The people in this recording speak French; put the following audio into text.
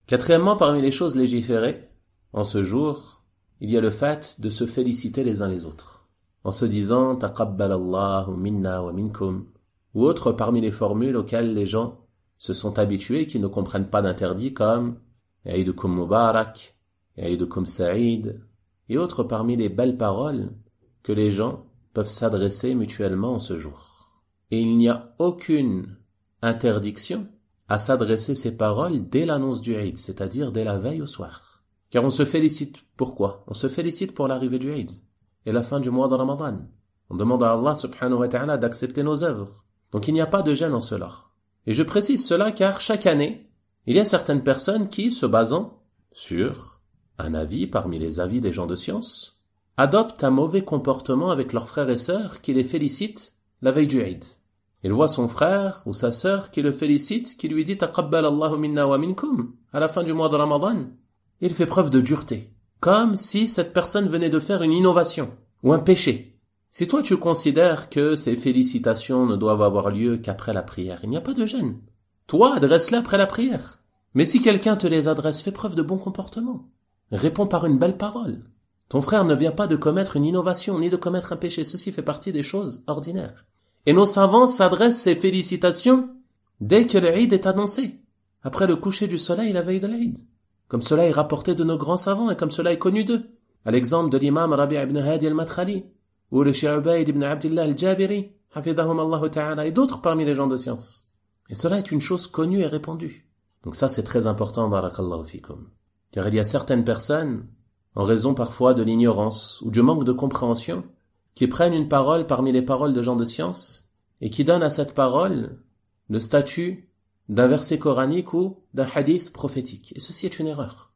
Quatrièmement, parmi les choses légiférées, en ce jour, il y a le fait de se féliciter les uns les autres, en se disant « Taqabbalallahu minna wa minkum » ou autres parmi les formules auxquelles les gens se sont habitués et qui ne comprennent pas d'interdit comme « Eidukum Mubarak » Eidukum Sa'id et autres parmi les belles paroles que les gens peuvent s'adresser mutuellement en ce jour. Et il n'y a aucune interdiction à s'adresser ces paroles dès l'annonce du Eid, c'est-à-dire dès la veille au soir. Car on se félicite pourquoi? On se félicite pour l'arrivée du Eid et la fin du mois de Ramadan. On demande à Allah subhanahu wa ta'ala d'accepter nos œuvres. Donc il n'y a pas de gêne en cela. Et je précise cela car chaque année, il y a certaines personnes qui, se basant sur un avis parmi les avis des gens de science, adoptent un mauvais comportement avec leurs frères et sœurs qui les félicitent la veille du Eid. Il voit son frère ou sa sœur qui le félicite, qui lui dit « Taqabbalallahu minna wa minkum » à la fin du mois de Ramadan. Il fait preuve de dureté, comme si cette personne venait de faire une innovation ou un péché. Si toi tu considères que ces félicitations ne doivent avoir lieu qu'après la prière, il n'y a pas de gêne. Toi, adresse-les après la prière. Mais si quelqu'un te les adresse, fais preuve de bon comportement. Réponds par une belle parole. Ton frère ne vient pas de commettre une innovation, ni de commettre un péché. Ceci fait partie des choses ordinaires. Et nos savants s'adressent ces félicitations dès que l'Eid est annoncé, après le coucher du soleil la veille de l'Eid. Comme cela est rapporté de nos grands savants et comme cela est connu d'eux. À l'exemple de l'imam Rabi' ibn Hadi al-Madkhali, ou le Cheikh Ubayd ibn Abdillah al-Jabiri, hafidahum Allah ta'ala, et d'autres parmi les gens de science. Et cela est une chose connue et répandue. Donc ça c'est très important, barakallahu fikum. Car il y a certaines personnes, en raison parfois de l'ignorance ou du manque de compréhension, qui prennent une parole parmi les paroles de gens de science et qui donnent à cette parole le statut d'un verset coranique ou d'un hadith prophétique. Et ceci est une erreur.